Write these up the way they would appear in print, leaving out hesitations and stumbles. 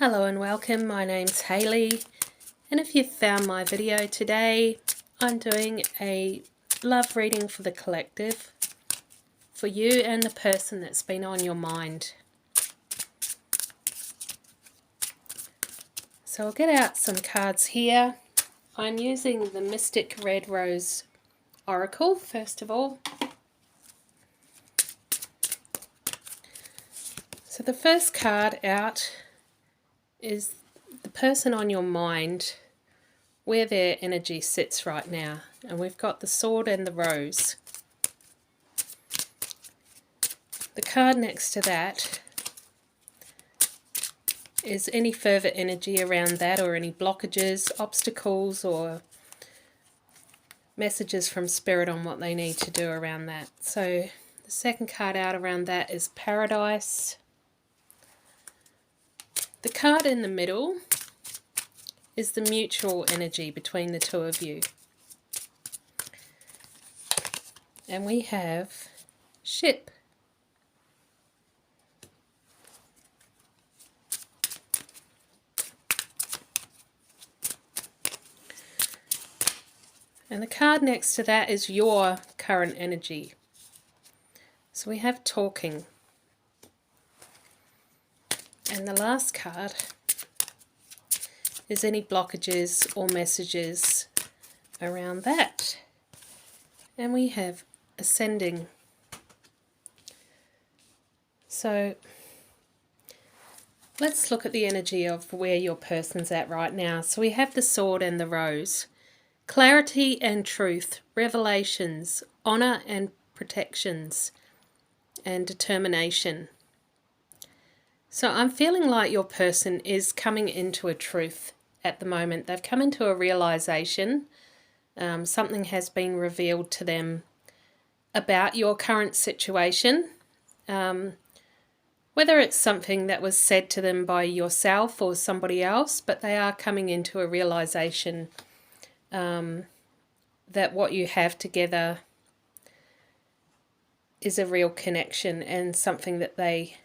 Hello and welcome, my name's Hayley, and if you've found my video today, I'm doing a love reading for the collective, for you and the person that's been on your mind. So I'll get out some cards here. I'm using the Mystic Red Rose Oracle first of all. So the first card out is the person on your mind, where their energy sits right now. And we've got the Sword and the Rose. The card next to that is any further energy around that, or any blockages, obstacles, or messages from Spirit on what they need to do around that. So the second card out around that is Paradise. The card in the middle is the mutual energy between the two of you. And we have Ship. And the card next to that is your current energy. So we have Talking. And the last card is any blockages or messages around that. And we have Ascending. So let's look at the energy of where your person's at right now. So we have the Sword and the Rose. Clarity and truth, revelations, honor and protections, and determination. So I'm feeling like your person is coming into a truth at the moment. They've come into a realization. Something has been revealed to them about your current situation. Whether it's something that was said to them by yourself or somebody else, but they are coming into a realization that what you have together is a real connection and something that they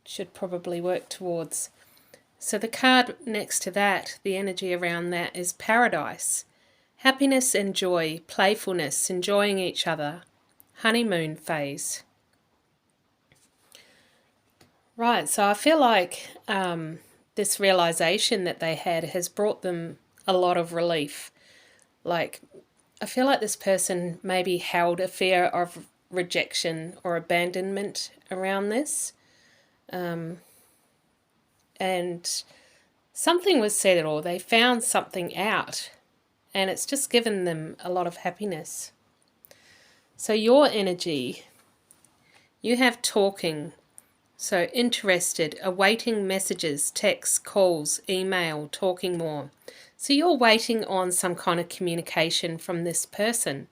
should probably work towards. So the card next to that, the energy around that, is Paradise. Happiness and joy, playfulness, enjoying each other, honeymoon phase. Right, so I feel like this realization that they had has brought them a lot of relief. Like, I feel like this person maybe held a fear of rejection or abandonment around this. And something was said, or they found something out, and it's just given them a lot of happiness. So your energy, you have Talking. So interested, awaiting messages, texts, calls, email, talking more. So you're waiting on some kind of communication from this person.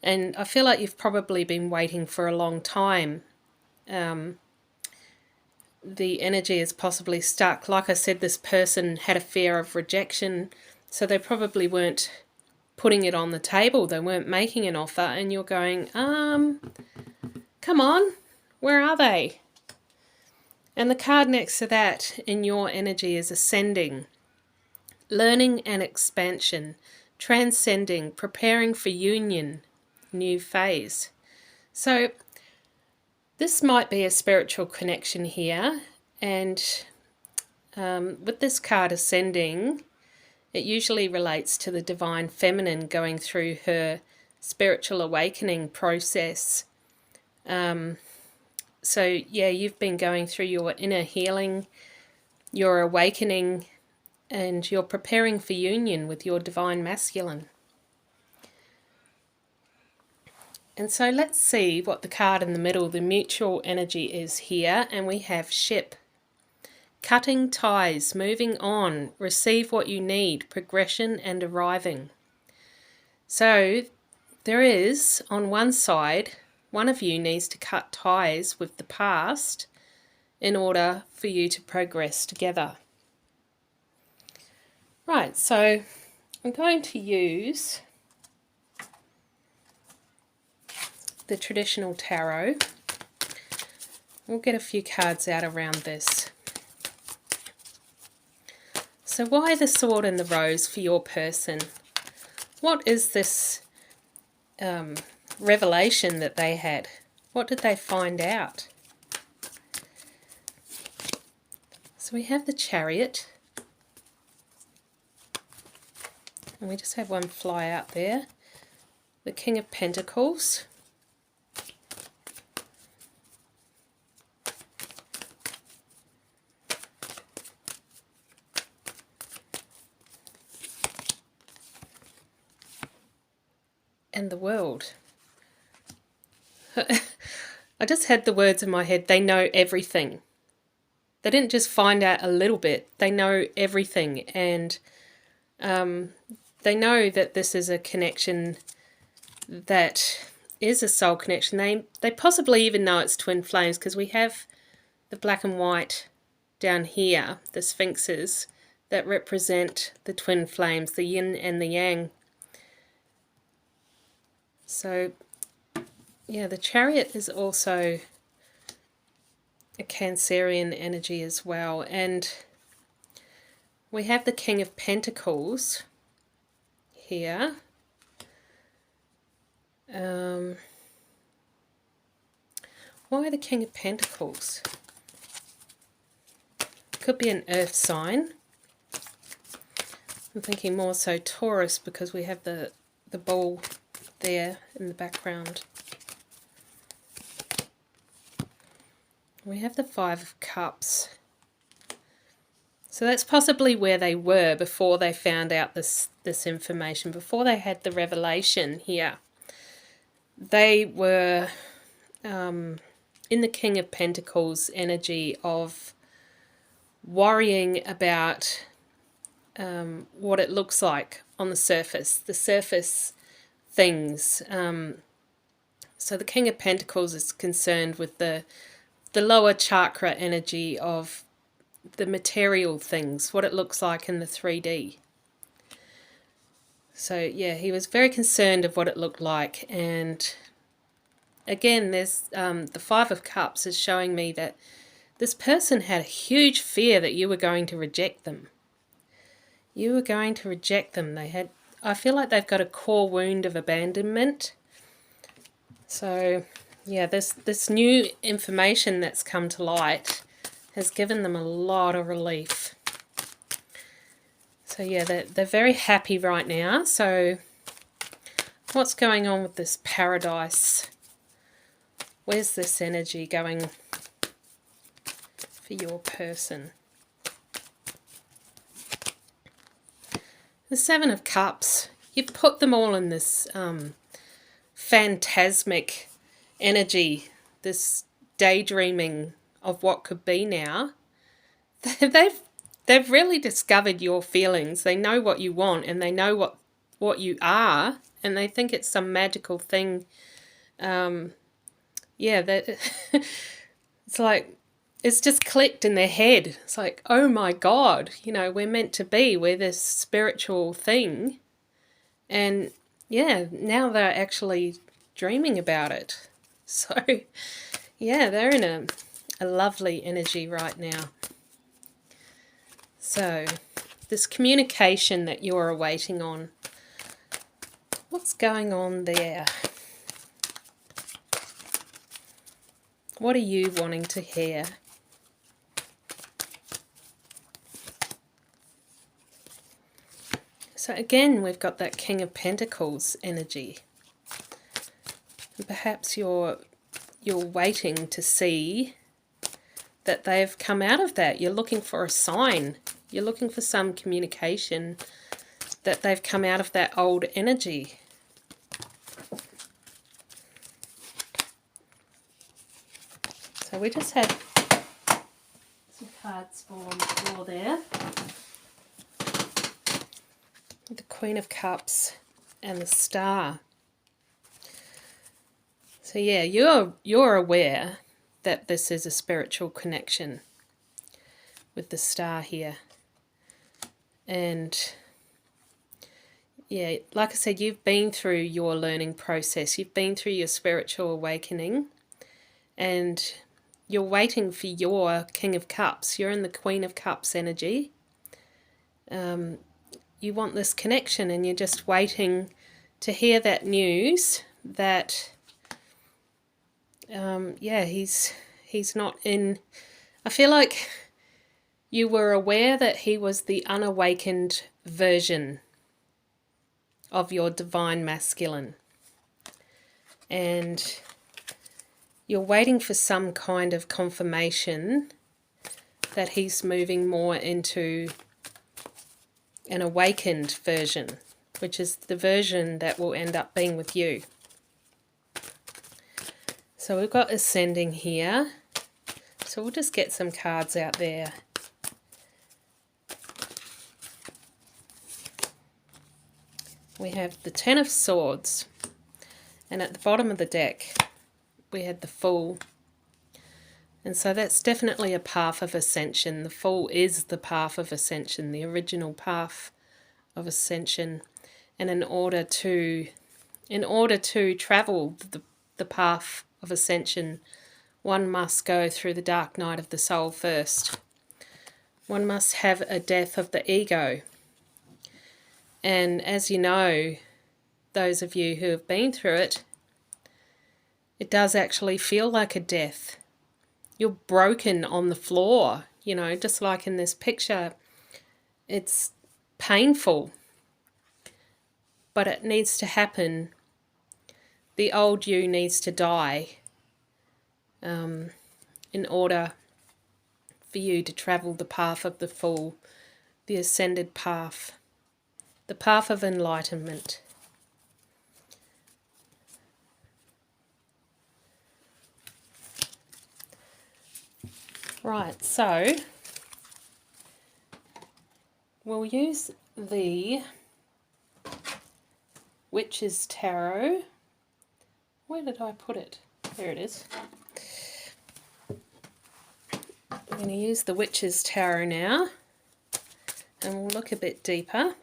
And I feel like you've probably been waiting for a long time. The energy is possibly stuck. Like I said, this person had a fear of rejection, so they probably weren't putting it on the table. They weren't making an offer, and you're going, come on, where are they? And the card next to that in your energy is Ascending. Learning and expansion, transcending, preparing for union, new phase. So this might be a spiritual connection here, and with this card Ascending, it usually relates to the divine feminine going through her spiritual awakening process. So yeah, you've been going through your inner healing, your awakening, and you're preparing for union with your divine masculine. And so let's see what the card in the middle, the mutual energy, is here. And we have Ship. Cutting ties, moving on, receive what you need, progression and arriving. So there is, on one side, one of you needs to cut ties with the past in order for you to progress together. Right, so I'm going to use the traditional tarot. We'll get a few cards out around this. So why the Sword and the Rose for your person? What is this revelation that they had? What did they find out? So we have the Chariot. And we just have one fly out there. The King of Pentacles. And the World. I just had the words in my head. They know everything. They didn't just find out a little bit. They know everything. And they know that this is a connection that is a soul connection. They possibly even know it's twin flames, because we have the black and white down here, the sphinxes, that represent the twin flames, the yin and the yang. So, yeah, the Chariot is also a Cancerian energy as well. And we have the King of Pentacles here. Why the King of Pentacles? Could be an earth sign. I'm thinking more so Taurus, because we have the ball there in the background. We have the Five of Cups. So that's possibly where they were before they found out this information, before they had the revelation here. They were in the King of Pentacles energy of worrying about what it looks like on the surface things. So the King of Pentacles is concerned with the lower chakra energy of the material things, what it looks like in the 3D. So yeah, he was very concerned of what it looked like. And again, there's the Five of Cups is showing me that this person had a huge fear that you were going to reject them. You were going to reject them. I feel like they've got a core wound of abandonment. So yeah, this new information that's come to light has given them a lot of relief. So yeah, they're very happy right now. So what's going on with this Paradise? Where's this energy going for your person? The Seven of Cups. You've put them all in this phantasmic energy, this daydreaming of what could be now. They've really discovered your feelings. They know what you want, and they know what you are, and they think it's some magical thing. Yeah, that it's like it's just clicked in their head. It's like, oh my God, we're meant to be. We're this spiritual thing, and yeah, now they're actually dreaming about it. So yeah, they're in a lovely energy right now. So this communication that you're awaiting on, what's going on there? What are you wanting to hear? So again, we've got that King of Pentacles energy. And perhaps you're waiting to see that they've come out of that. You're looking for a sign. You're looking for some communication that they've come out of that old energy. So we just had some cards fall on the floor there. The Queen of Cups and the Star. So yeah, you're aware that this is a spiritual connection with the Star here. And yeah, like I said, you've been through your learning process. You've been through your spiritual awakening, and you're waiting for your King of Cups. You're in the Queen of Cups energy, you want this connection, and you're just waiting to hear that news that yeah, he's not in. I feel like you were aware that he was the unawakened version of your divine masculine, and you're waiting for some kind of confirmation that he's moving more into an awakened version, which is the version that will end up being with you. So we've got ascending here. So we'll just get some cards out there. We have the Ten of Swords, and at the bottom of the deck we had the Fool. And so that's definitely a path of ascension. The Fool is the path of ascension, the original path of ascension. And in order to travel the path of ascension, one must go through the dark night of the soul first. One must have a death of the ego. And as you know, those of you who have been through it, it does actually feel like a death. You're broken on the floor, you know, just like in this picture. It's painful, but it needs to happen. The old you needs to die in order for you to travel the path of the Fool, the ascended path, the path of enlightenment. Right, so we'll use the Witch's Tarot. Where did I put it? There it is. I'm going to use the Witch's Tarot now, and we'll look a bit deeper.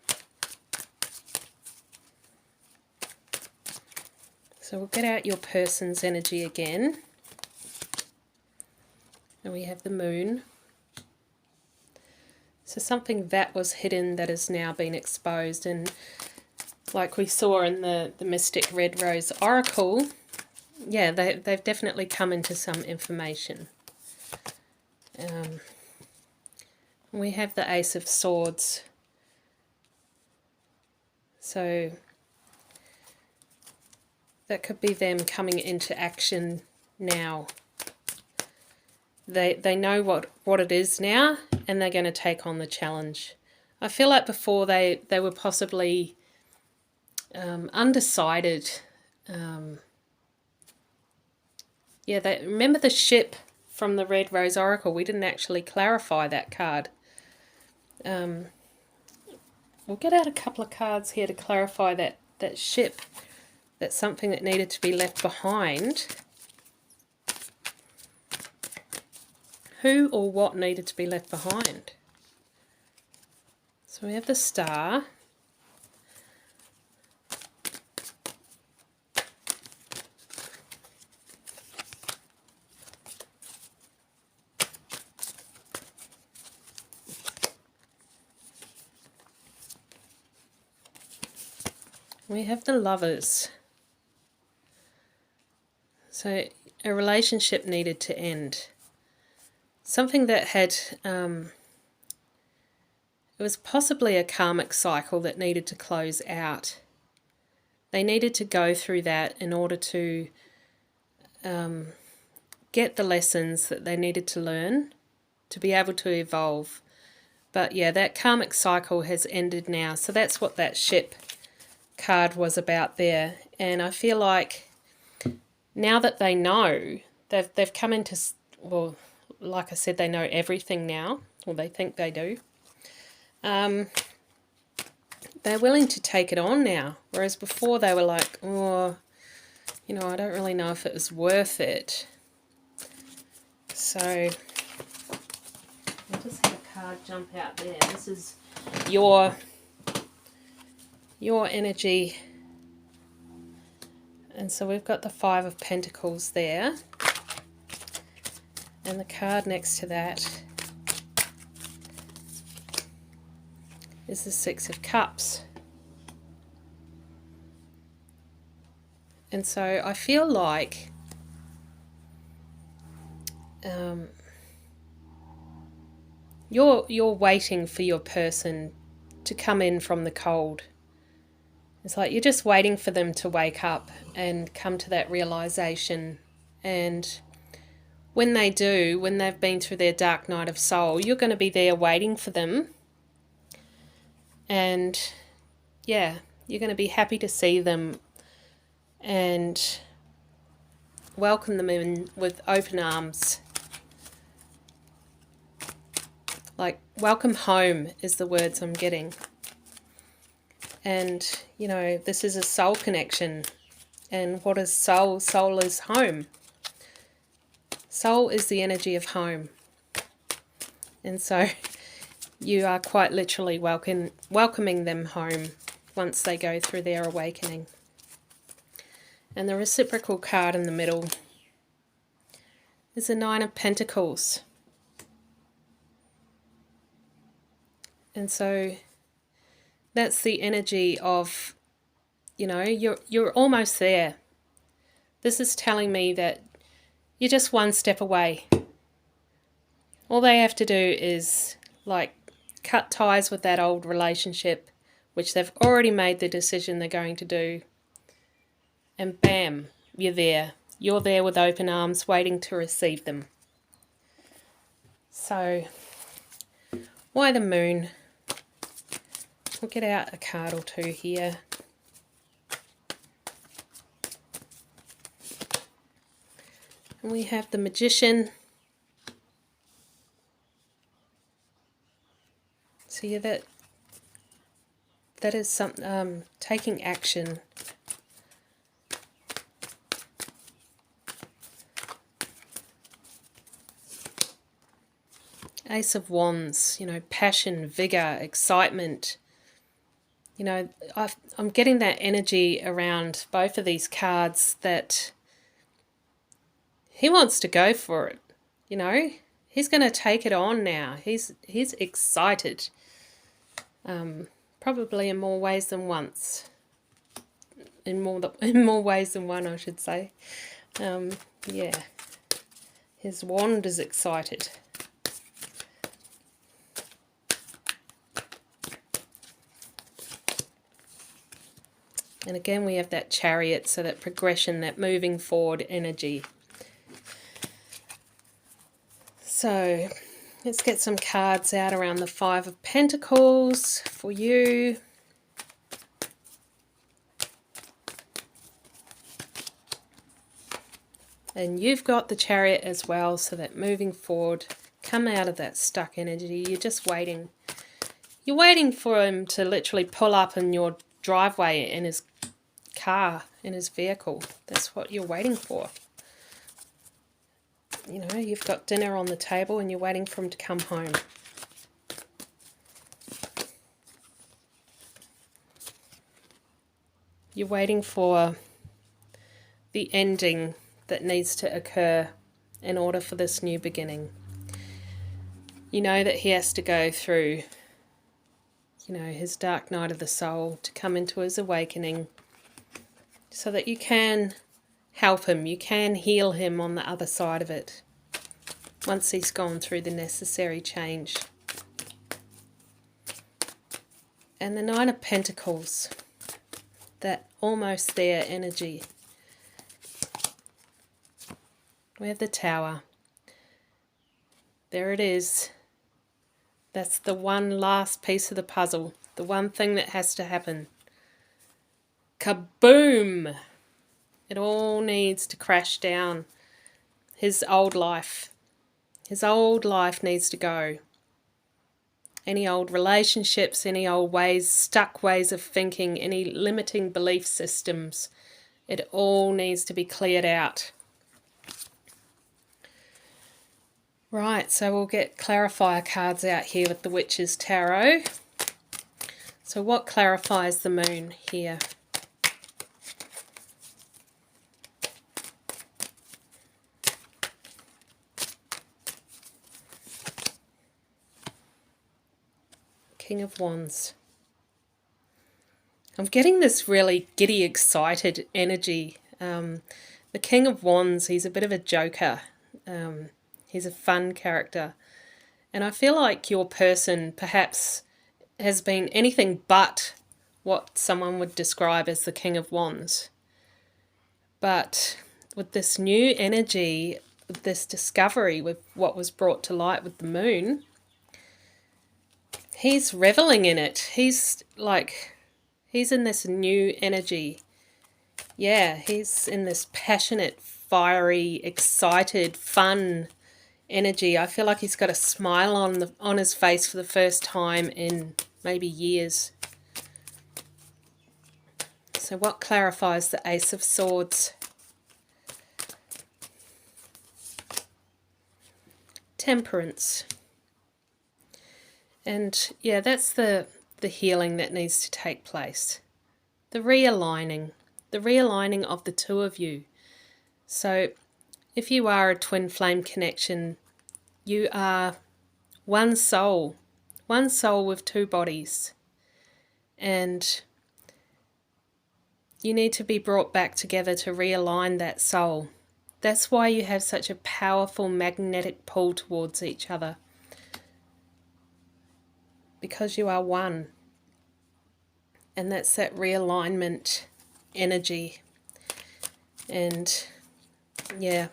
So we'll get out your person's energy again. And we have the Moon. So something that was hidden that has now been exposed, and like we saw in the Mystic Red Rose Oracle, yeah, they've definitely come into some information. We have the Ace of Swords. So that could be them coming into action now. They know what it is now, and they're going to take on the challenge. I feel like before they were possibly undecided. Yeah, remember the ship from the Red Rose Oracle? We didn't actually clarify that card. We'll get out a couple of cards here to clarify that ship. That's something that needed to be left behind. Who or what needed to be left behind? So we have the Star. We have the Lovers. So a relationship needed to end. Something that had, it was possibly a karmic cycle that needed to close out. They needed to go through that in order to get the lessons that they needed to learn to be able to evolve. But yeah, that karmic cycle has ended now. So that's what that ship card was about there. And I feel like now that they know, they've come into, well, like I said, they know everything now, or they think they do. They're willing to take it on now, whereas before they were like, oh, you know, I don't really know if it was worth it. So I'll just have a card jump out there. This is your energy. And so we've got the Five of Pentacles there. And the card next to that is the Six of Cups. And so I feel like you're waiting for your person to come in from the cold. It's like you're just waiting for them to wake up and come to that realization. And when they do, when they've been through their dark night of soul, you're going to be there waiting for them. And yeah, you're going to be happy to see them and welcome them in with open arms. Like, welcome home is the words I'm getting. And, you know, this is a soul connection. And what is soul? Soul is home. Soul is the energy of home. And so you are quite literally welcoming them home once they go through their awakening. And the reciprocal card in the middle is the Nine of Pentacles. And so that's the energy of, you know, you're almost there. This is telling me that you're just one step away. All they have to do is, like, cut ties with that old relationship, which they've already made the decision they're going to do. And bam, you're there. You're there with open arms, waiting to receive them. So, why the Moon? We'll get out a card or two here. And we have the Magician. So yeah, that is something, taking action. Ace of Wands, you know, passion, vigor, excitement. You know, I'm getting that energy around both of these cards that he wants to go for it, you know. He's going to take it on now. He's excited. Probably in more ways than once. In more ways than one, I should say. Yeah. His wand is excited. And again, we have that Chariot, so that progression, that moving forward energy. So let's get some cards out around the Five of Pentacles for you. And you've got the Chariot as well, so that moving forward, come out of that stuck energy. You're just waiting. You're waiting for him to literally pull up in your driveway in his car, in his vehicle. That's what you're waiting for. You know, you've got dinner on the table and you're waiting for him to come home. You're waiting for the ending that needs to occur in order for this new beginning. You know that he has to go through, you know, his dark night of the soul to come into his awakening, so that you can help him, you can heal him on the other side of it, once he's gone through the necessary change. And the Nine of Pentacles, that almost there energy. We have the Tower. There it is. That's the one last piece of the puzzle, the one thing that has to happen. Kaboom! It all needs to crash down. His old life. His old life needs to go. Any old relationships, any old ways, stuck ways of thinking, any limiting belief systems, it all needs to be cleared out. Right, so we'll get clarifier cards out here with the Witch's Tarot. So what clarifies the Moon here? King of Wands. I'm getting this really giddy, excited energy. The King of Wands, he's a bit of a joker. He's a fun character. And I feel like your person perhaps has been anything but what someone would describe as the King of Wands. But with this new energy, with this discovery, with what was brought to light with the moon, he's reveling in it. He's in this new energy. Yeah, he's in this passionate, fiery, excited, fun energy. I feel like he's got a smile on his face for the first time in maybe years. So what clarifies the Ace of Swords? Temperance. And yeah, that's the healing that needs to take place. The realigning of the two of you. So if you are a twin flame connection, you are one soul with two bodies. And you need to be brought back together to realign that soul. That's why you have such a powerful magnetic pull towards each other. Because you are one. And that's that realignment energy. And yeah,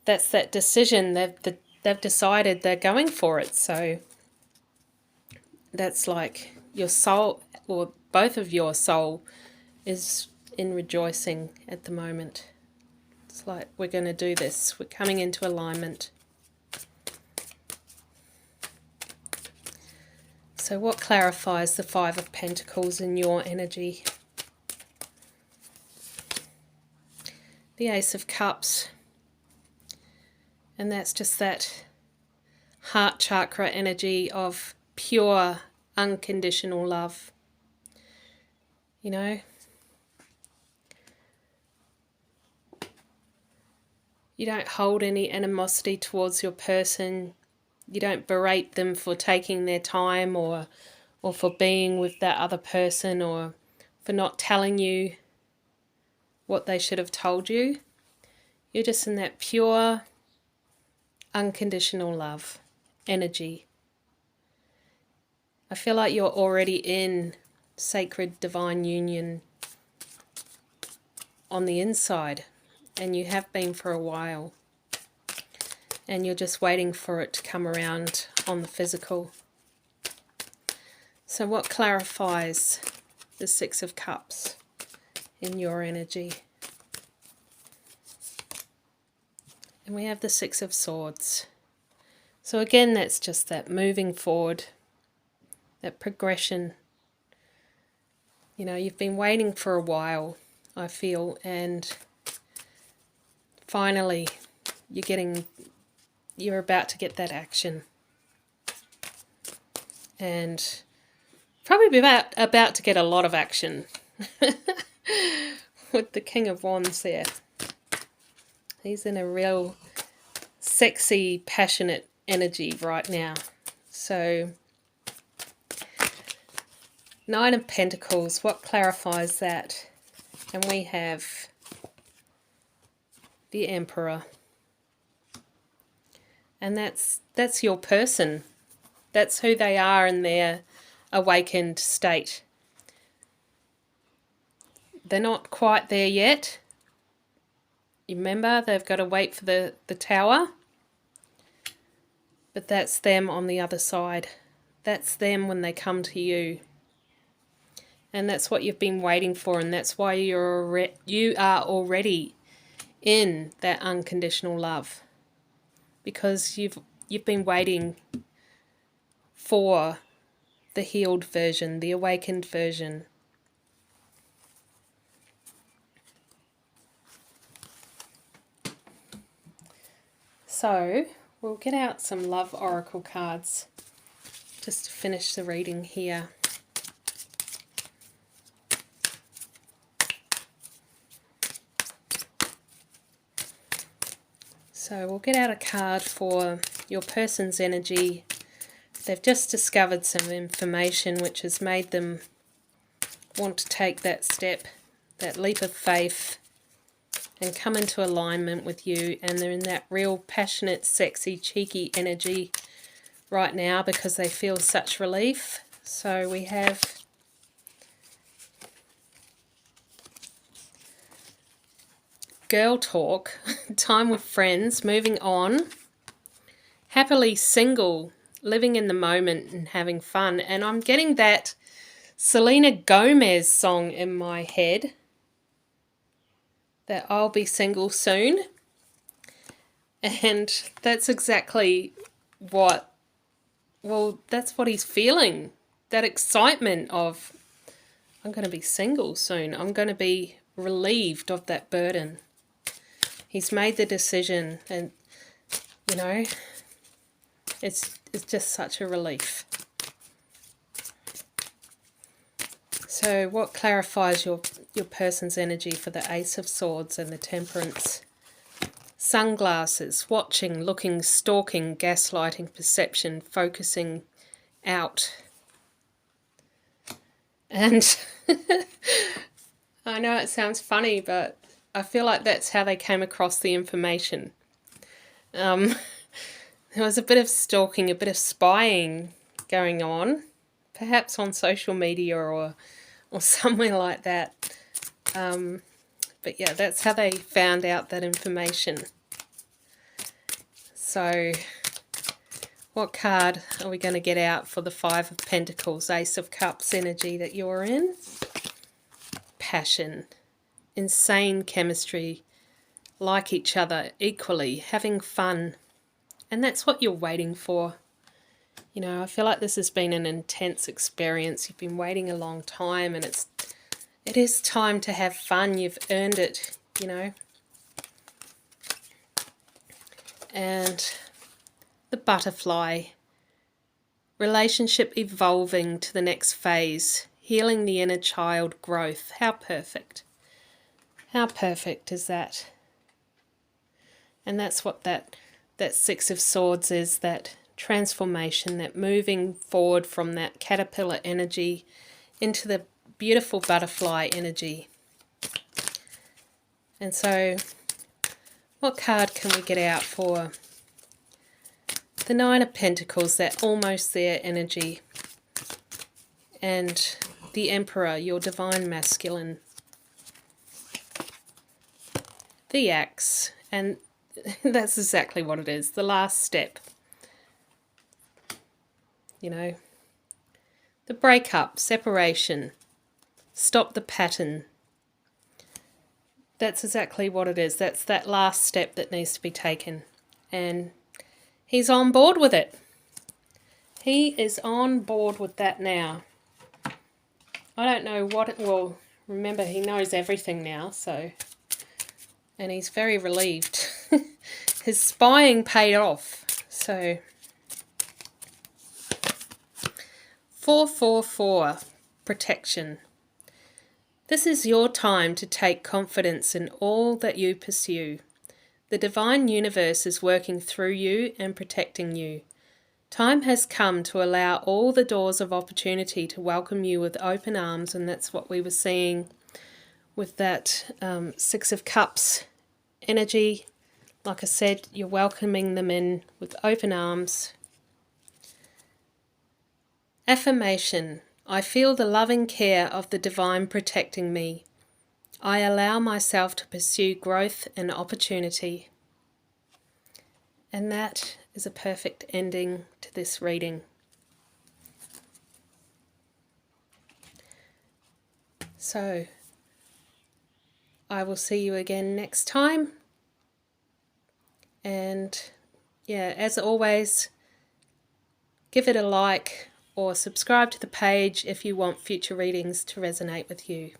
that's that decision. They've decided they're going for it. So that's like your soul, or both of your soul, is in rejoicing at the moment. It's like, we're going to do this. We're coming into alignment. So what clarifies the Five of Pentacles in your energy? The Ace of Cups. And that's just that heart chakra energy of pure, unconditional love. You know? You don't hold any animosity towards your person. You don't berate them for taking their time or for being with that other person, or for not telling you what they should have told you. You're just in that pure, unconditional love energy. I feel like you're already in sacred divine union on the inside, and you have been for a while. And you're just waiting for it to come around on the physical. So what clarifies the Six of Cups in your energy? And we have the Six of Swords. So again, that's just that moving forward, that progression. You know, you've been waiting for a while, I feel, and finally you're about to get that action. And probably about to get a lot of action with the King of Wands there. He's in a real sexy, passionate energy right now. So, Nine of Pentacles, what clarifies that? And we have the Emperor. And that's your person. That's who they are in their awakened state. They're not quite there yet. You remember, they've got to wait for the tower. But that's them on the other side. That's them when they come to you. And that's what you've been waiting for, and that's why you are already in that unconditional love. Because you've been waiting for the healed version, the awakened version. So we'll get out some love oracle cards just to finish the reading here. So we'll get out a card for your person's energy. They've just discovered some information which has made them want to take that step, that leap of faith, and come into alignment with you, and they're in that real passionate, sexy, cheeky energy right now because they feel such relief. So we have girl talk, time with friends, moving on, happily single, living in the moment and having fun. And I'm getting that Selena Gomez song in my head, that I'll be single soon. And that's exactly what, well, that's what he's feeling. That excitement of, I'm going to be single soon. I'm going to be relieved of that burden. He's made the decision, and, you know, it's just such a relief. So what clarifies your person's energy for the Ace of Swords and the Temperance? Sunglasses, watching, looking, stalking, gaslighting, perception, focusing out. And I know it sounds funny, but I feel like that's how they came across the information. There was a bit of stalking, a bit of spying going on, perhaps on social media or somewhere like that. But yeah, that's how they found out that information. So what card are we going to get out for the Five of Pentacles, Ace of Cups energy that you're in? Passion, insane chemistry, like each other equally, having fun. And that's what you're waiting for. You know, I feel like this has been an intense experience. You've been waiting a long time, and it is time to have fun. You've earned it, you know. And the butterfly, relationship evolving to the next phase, healing the inner child growth. How perfect. How perfect is that? And that's what that Six of Swords is, that transformation, that moving forward from that caterpillar energy into the beautiful butterfly energy. And so what card can we get out for the Nine of Pentacles, that almost there energy, and the Emperor, your divine masculine, the Axe, and that's exactly what it is, the last step. You know, the breakup, separation, stop the pattern. That's exactly what it is. That's that last step that needs to be taken. And he's on board with it. He is on board with that now. I don't know what it will. Remember, he knows everything now, so. And he's very relieved. His spying paid off. So 444, protection. This is your time to take confidence in all that you pursue. The divine universe is working through you and protecting you. Time has come to allow all the doors of opportunity to welcome you with open arms, and that's what we were seeing with that Six of Cups energy. Like I said, you're welcoming them in with open arms. Affirmation. I feel the loving care of the divine protecting me. I allow myself to pursue growth and opportunity. And that is a perfect ending to this reading. So, I will see you again next time. And yeah, as always, give it a like or subscribe to the page if you want future readings to resonate with you.